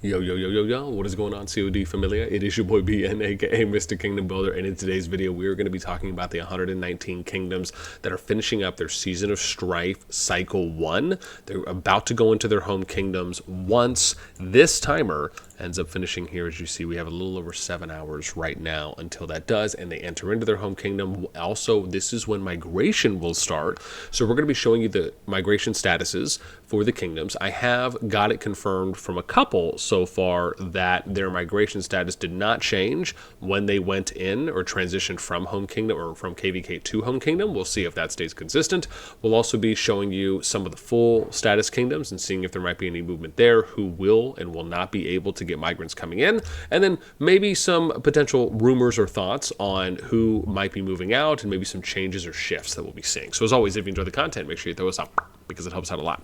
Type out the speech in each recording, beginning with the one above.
Yo, yo, yo, yo, yo, what is going on, COD Familia? It is your boy BN, aka Mr. Kingdom Builder, and in today's video, we are going to be talking about the 119 kingdoms that are finishing up their Season of Strife Cycle 1. They're about to go into their home kingdoms once this timer ends up finishing here. As you see, we have a little over 7 hours right now until that does, and they enter into their home kingdom. Also, this is when migration will start, so we're going to be showing you the migration statuses for the kingdoms. I have got it confirmed from a couple so far that their migration status did not change when they went in or transitioned from home kingdom or from KVK to home kingdom. We'll see if that stays consistent. We'll also be showing you some of the full status kingdoms and seeing if there might be any movement there, who will and will not be able to get migrants coming in, and then maybe some potential rumors or thoughts on who might be moving out and maybe some changes or shifts that we'll be seeing. So as always, if you enjoy the content, make sure you throw us up because it helps out a lot.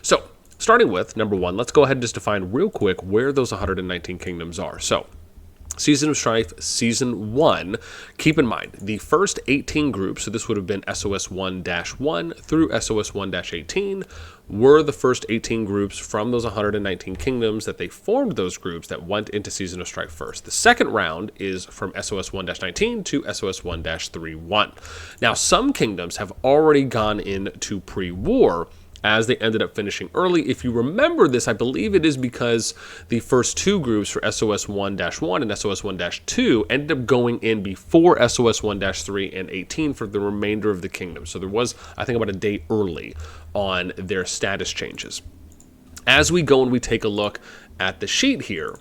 So starting with number one, let's go ahead and just define real quick where those 119 kingdoms are. So Season of Strife Season 1, keep in mind, the first 18 groups, so this would have been SoS 1-1 through SoS 1-18, were the first 18 groups from those 119 kingdoms that they formed those groups that went into Season of Strife first. The second round is from SoS 1-19 to SoS 1-31. Now, some kingdoms have already gone into pre-war, as they ended up finishing early. If you remember this, I believe it is because the first two groups for SoS 1-1 and SoS 1-2 ended up going in before SoS 1-3 and 18 for the remainder of the kingdom. So there was, I think, about a day early on their status changes. As we go and we take a look at the sheet here,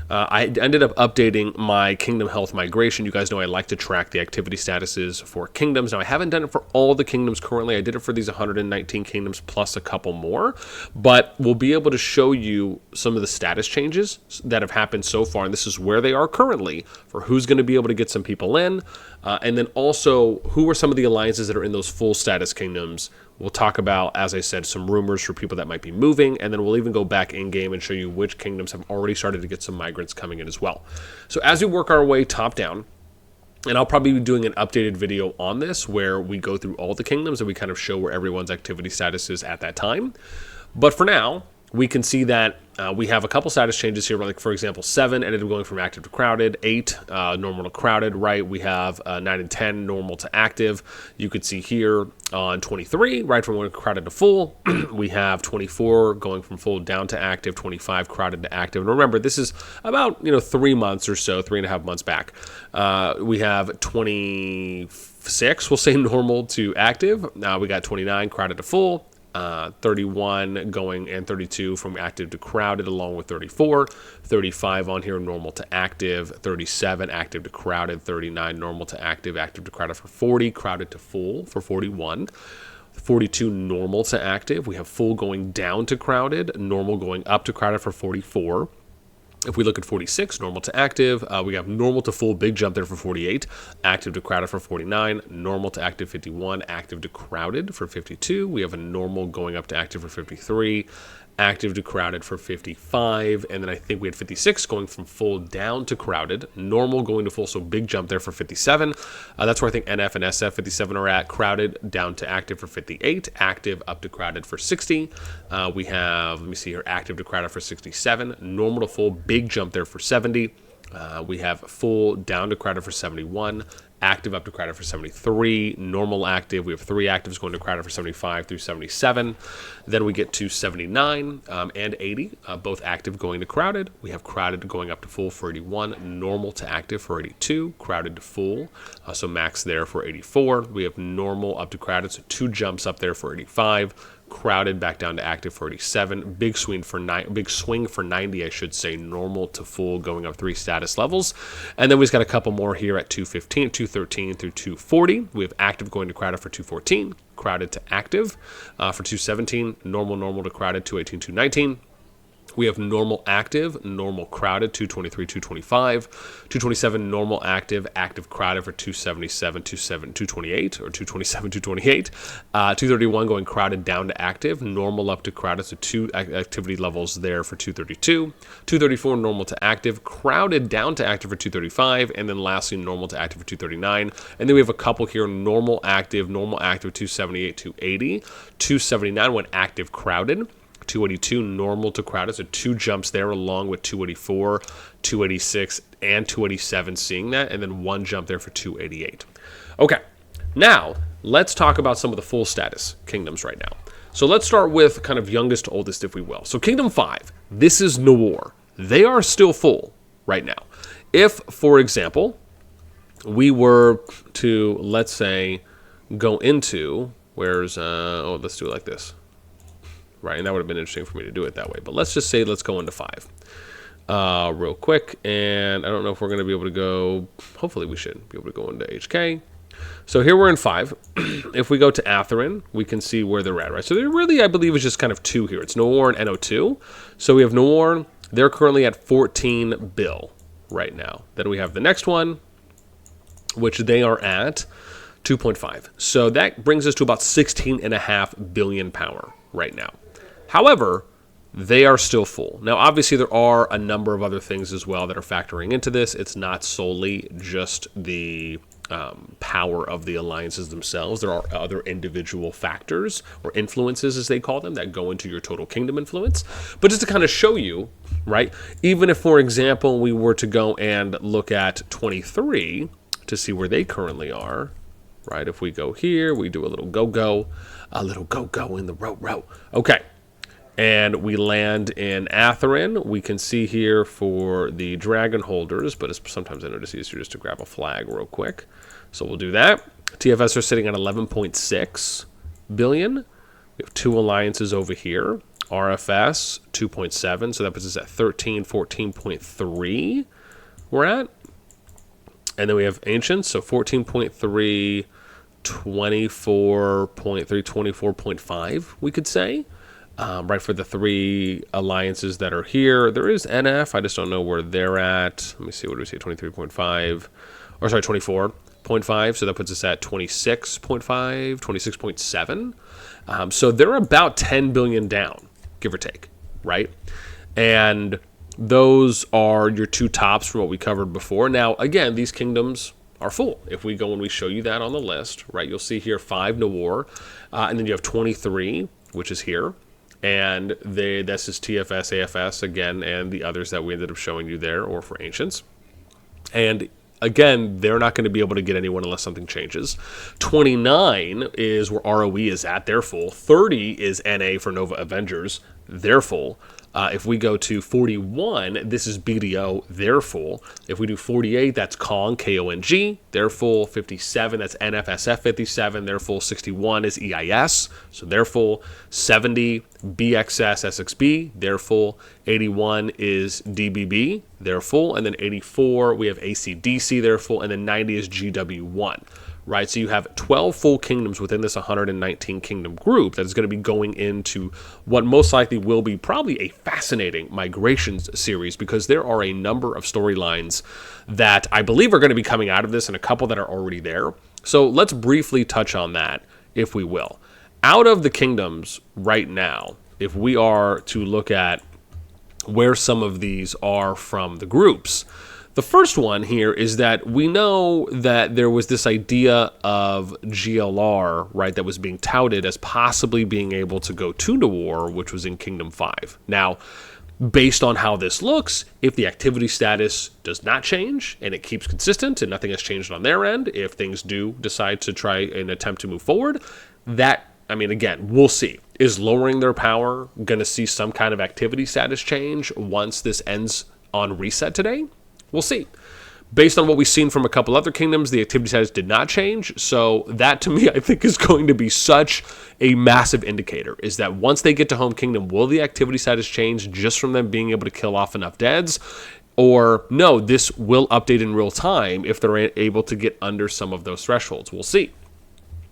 I ended up updating my kingdom health migration. You guys know I like to track the activity statuses for kingdoms. Now, I haven't done it for all the kingdoms currently. I did it for these 119 kingdoms plus a couple more, but we'll be able to show you some of the status changes that have happened so far, and this is where they are currently for who's going to be able to get some people in, and then also who are some of the alliances that are in those full status kingdoms. We'll talk about, as I said, some rumors for people that might be moving, and then we'll even go back in-game and show you which kingdoms have already started to get some migrants coming in as well. So as we work our way top down, and I'll probably be doing an updated video on this where we go through all the kingdoms and we kind of show where everyone's activity status is at that time. But for now, we can see that we have a couple status changes here, like for example, 7 ended up going from active to crowded, 8 normal to crowded, right? We have 9 and 10 normal to active. You could see here on 23, right, from when crowded to full. We have 24 going from full down to active, 25 crowded to active. And remember, this is about 3 months or so, 3.5 months back. We have 26, we'll say normal to active. Now we got 29 crowded to full. 31 going and 32 from active to crowded, along with 34, 35 on here normal to active, 37 active to crowded, 39 normal to active, active to crowded for 40, crowded to full for 41, 42 normal to active. We have full going down to crowded, normal going up to crowded for 44. If we look at 46, normal to active, we have normal to full, big jump there for 48, active to crowded for 49, normal to active 51, active to crowded for 52. We have a normal going up to active for 53, active to crowded for 55, and then I think we had 56 going from full down to crowded, normal going to full, so big jump there for 57. That's where I think NF and SF 57 are at, crowded down to active for 58, active up to crowded for 60. We have, let me see here, active to crowded for 67, normal to full, big jump there for 70. We have full down to crowded for 71, active up to crowded for 73, normal active. We have 3 actives going to crowded for 75 through 77. Then we get to 79 and 80, both active going to crowded. We have crowded going up to full for 81, normal to active for 82, crowded to full, so max there for 84. We have normal up to crowded, so 2 jumps up there for 85. Crowded back down to active for 87, big swing for 90, I should say, normal to full, going up 3 status levels. And then we've got a couple more here at 215, 213 through 240. We have active going to crowded for 214, crowded to active for 217, normal to crowded, 218, 219. We have normal active, normal crowded, 223, 225, 227 normal active, active crowded for 277, 228, or 227, 228, 231 going crowded down to active, normal up to crowded, so 2 activity levels there for 232, 234 normal to active, crowded down to active for 235, and then lastly normal to active for 239. And then we have a couple here, normal active, 278, 280, 279 when active crowded, 282 normal to crowded, so 2 jumps there along with 284, 286, and 287 seeing that, and then 1 jump there for 288. Okay, now let's talk about some of the full status kingdoms right now. So let's start with kind of youngest to oldest, if we will. So Kingdom 5, this is NOIR. They are still full right now. If, for example, we were to, let's say, go into, let's do it like this. Right, and that would have been interesting for me to do it that way. But let's just say, let's go into 5 real quick. And I don't know if we're going to be able to go, hopefully we should be able to go into HK. So here we're in 5. If we go to Atherin, we can see where they're at, right? So there really, I believe, is just kind of 2 here. It's NOIR and NO2. So we have NOIR. They're currently at 14 bill right now. Then we have the next one, which they are at 2.5. So that brings us to about 16.5 billion power right now. However, they are still full. Now, obviously, there are a number of other things as well that are factoring into this. It's not solely just the power of the alliances themselves. There are other individual factors or influences, as they call them, that go into your total kingdom influence. But just to kind of show you, right, even if, for example, we were to go and look at 23 to see where they currently are, right, if we go here, we do a little go-go in the row. Okay. And we land in Atherin. We can see here for the dragon holders, but it's sometimes I notice easier just to grab a flag real quick. So we'll do that. TFS are sitting at 11.6 billion. We have 2 alliances over here. RFS 2.7, so that puts us at 14.3 we're at. And then we have Ancients, so 14.3, 24.3, 24.5, we could say. Right, for the 3 alliances that are here. There is NF. I just don't know where they're at. Let me see. What do we say? 23.5. Or sorry, 24.5. So that puts us at 26.5, 26.7. So they're about 10 billion down, give or take, right? And those are your 2 tops from what we covered before. Now, again, these kingdoms are full. If we go and we show you that on the list, right, you'll see here 5 NOIR, and then you have 23, which is here. And this is TFS, AFS again, and the others that we ended up showing you there, or for Ancients. And again, they're not going to be able to get anyone unless something changes. 29 is where ROE is at, they're full. 30 is NA for Nova Avengers, they're full. If we go to 41, this is BDO, they're full. If we do 48, that's Kong, KONG, they're full. 57, that's NFSF 57, they're full. 61 is EIS, so they're full. 70, BxS, SXB, they're full. 81 is DBB, they're full. And then 84, we have ACDC, they're full. And then 90 is GW1. Right, so you have 12 full kingdoms within this 119 kingdom group that is going to be going into what most likely will be probably a fascinating migrations series, because there are a number of storylines that I believe are going to be coming out of this and a couple that are already there. So let's briefly touch on that, if we will. Out of the kingdoms right now, if we are to look at where some of these are from the groups, the first one here is that we know that there was this idea of GLR, right, that was being touted as possibly being able to go to NOIR, which was in Kingdom 5. Now, based on how this looks, if the activity status does not change and it keeps consistent and nothing has changed on their end, if things do decide to try and attempt to move forward, that, I mean, again, we'll see. Is lowering their power going to see some kind of activity status change once this ends on reset today? We'll see. Based on what we've seen from a couple other kingdoms, the activity status did not change. So that, to me, I think is going to be such a massive indicator, is that once they get to home kingdom, will the activity status change just from them being able to kill off enough deads? Or no, this will update in real time if they're able to get under some of those thresholds. We'll see.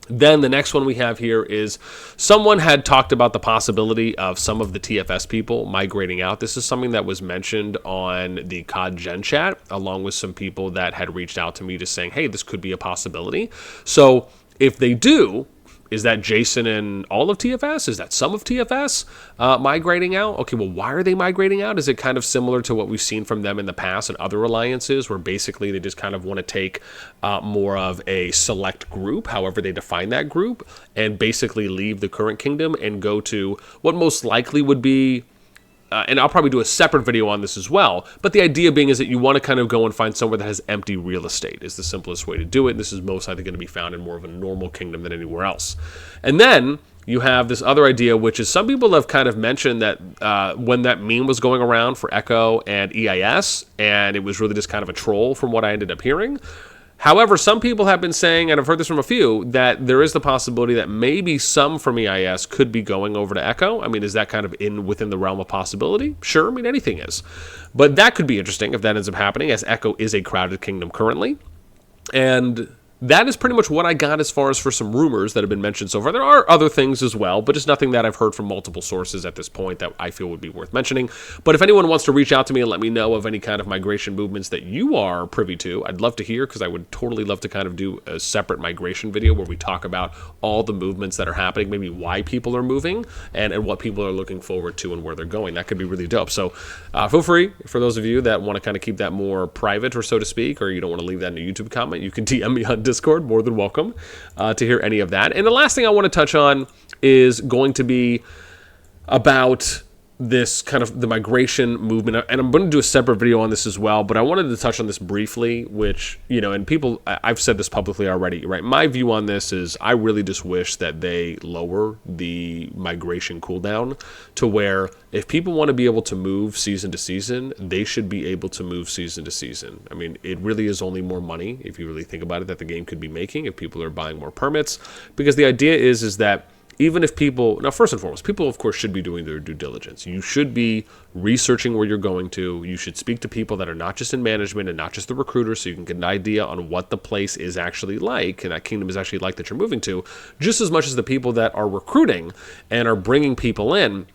Then the next one we have here is someone had talked about the possibility of some of the TFS people migrating out. This is something that was mentioned on the CoD Gen chat, along with some people that had reached out to me just saying, hey, this could be a possibility. So if they do, Is that Jason and all of TFS? Is that some of TFS migrating out? Okay, well, why are they migrating out? Is it kind of similar to what we've seen from them in the past and other alliances, where basically they just kind of want to take more of a select group, however they define that group, and basically leave the current kingdom and go to what most likely would be, and I'll probably do a separate video on this as well, but the idea being is that you want to kind of go and find somewhere that has empty real estate is the simplest way to do it. This is most likely going to be found in more of a normal kingdom than anywhere else. And then you have this other idea, which is some people have kind of mentioned that when that meme was going around for Echo and EIS, and it was really just kind of a troll from what I ended up hearing. However, some people have been saying, and I've heard this from a few, that there is the possibility that maybe some from EIS could be going over to Echo. I mean, is that kind of within the realm of possibility? Sure, I mean, anything is. But that could be interesting if that ends up happening, as Echo is a crowded kingdom currently. And that is pretty much what I got as far as for some rumors that have been mentioned so far. There are other things as well, but just nothing that I've heard from multiple sources at this point that I feel would be worth mentioning. But if anyone wants to reach out to me and let me know of any kind of migration movements that you are privy to, I'd love to hear, because I would totally love to kind of do a separate migration video where we talk about all the movements that are happening, maybe why people are moving, and what people are looking forward to and where they're going. That could be really dope. So feel free, for those of you that want to kind of keep that more private, or so to speak, or you don't want to leave that in a YouTube comment, you can DM me on Discord, more than welcome to hear any of that. And the last thing I want to touch on is going to be about this kind of the migration movement, and I'm going to do a separate video on this as well, but I wanted to touch on this briefly, which, you know, and people, I've said this publicly already, right? My view on this is I really just wish that they lower the migration cooldown to where if people want to be able to move season to season, they should be able to move season to season. I mean, it really is only more money, if you really think about it, that the game could be making if people are buying more permits, because the idea is that even if people, now first and foremost, people of course should be doing their due diligence. You should be researching where you're going to. You should speak to people that are not just in management and not just the recruiters, so you can get an idea on what the place is actually like, and that kingdom is actually like that you're moving to, just as much as the people that are recruiting and are bringing people in.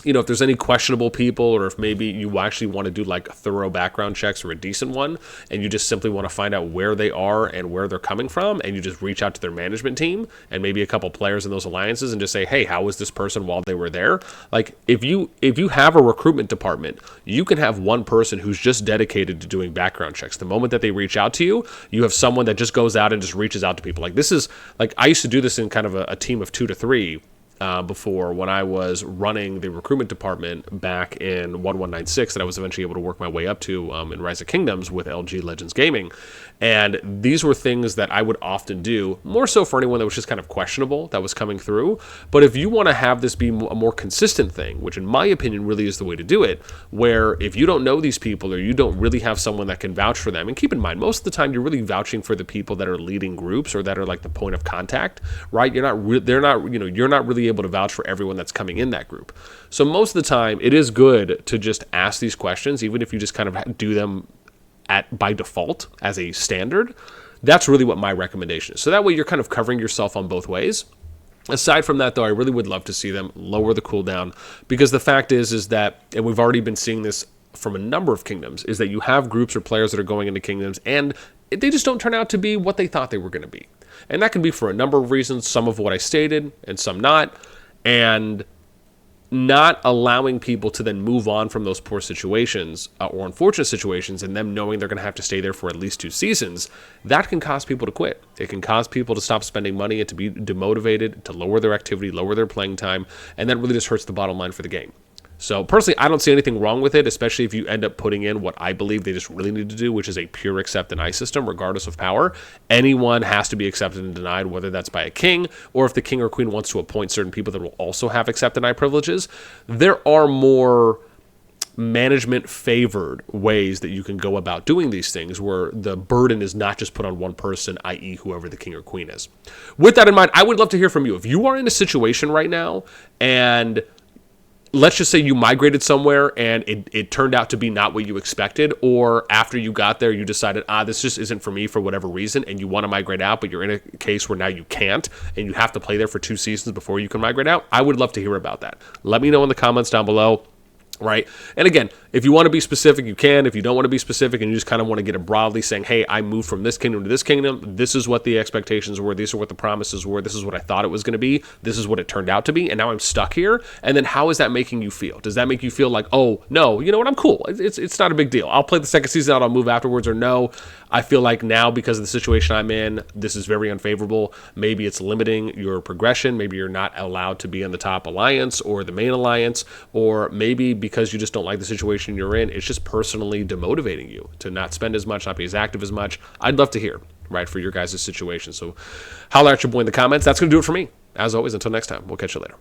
You know, if there's any questionable people, or if maybe you actually want to do like thorough background checks or a decent one, and you just simply want to find out where they are and where they're coming from, and you just reach out to their management team and maybe a couple players in those alliances and just say, hey, how was this person while they were there? Like, if you have a recruitment department, you can have one person who's just dedicated to doing background checks. The moment that they reach out to you, you have someone that just goes out and just reaches out to people. Like, this is, like, I used to do this in kind of a team of 2 to 3 before, when I was running the recruitment department back in 1196 that I was eventually able to work my way up to in Rise of Kingdoms with LG Legends Gaming. And these were things that I would often do, more so for anyone that was just kind of questionable that was coming through. But if you want to have this be a more consistent thing, which in my opinion really is the way to do it, where if you don't know these people or you don't really have someone that can vouch for them, and keep in mind, most of the time you're really vouching for the people that are leading groups or that are like the point of contact, right? You're not really able to vouch for everyone that's coming in that group. So most of the time it is good to just ask these questions, even if you just kind of do them by default as a standard. That's really what my recommendation is. So that way you're kind of covering yourself on both ways. Aside from that, though, I really would love to see them lower the cooldown, because the fact is that, and we've already been seeing this from a number of kingdoms, is that you have groups or players that are going into kingdoms and they just don't turn out to be what they thought they were going to be. And that can be for a number of reasons, some of what I stated and some not. And not allowing people to then move on from those poor situations or unfortunate situations, and them knowing they're going to have to stay there for at least 2 seasons, that can cause people to quit. It can cause people to stop spending money and to be demotivated, to lower their activity, lower their playing time, and that really just hurts the bottom line for the game. So personally, I don't see anything wrong with it, especially if you end up putting in what I believe they just really need to do, which is a pure accept deny system, regardless of power. Anyone has to be accepted and denied, whether that's by a king, or if the king or queen wants to appoint certain people that will also have accept deny privileges. There are more management favored ways that you can go about doing these things, where the burden is not just put on one person, i.e. whoever the king or queen is. With that in mind, I would love to hear from you. If you are in a situation right now and let's just say you migrated somewhere and it turned out to be not what you expected, or after you got there you decided, this just isn't for me for whatever reason, and you want to migrate out, but you're in a case where now you can't and you have to play there for 2 seasons before you can migrate out, I would love to hear about that. Let me know in the comments down below. Right. And again, If you want to be specific, you can. If you don't want to be specific and you just kind of want to get it broadly saying, hey, I moved from this kingdom to this kingdom, this is what the expectations were, these are what the promises were, this is what I thought it was going to be, this is what it turned out to be, and now I'm stuck here. And then how is that making you feel? Does that make you feel like, oh, no, you know what, I'm cool. It's not a big deal. I'll play the second season out, I'll move afterwards, or no, I feel like now because of the situation I'm in, this is very unfavorable. Maybe it's limiting your progression. Maybe you're not allowed to be in the top alliance or the main alliance, or maybe because you just don't like the situation you're in, it's just personally demotivating you to not spend as much, not be as active as much. I'd love to hear, right, for your guys' situation. So holler at your boy in the comments. That's going to do it for me. As always, until next time, we'll catch you later.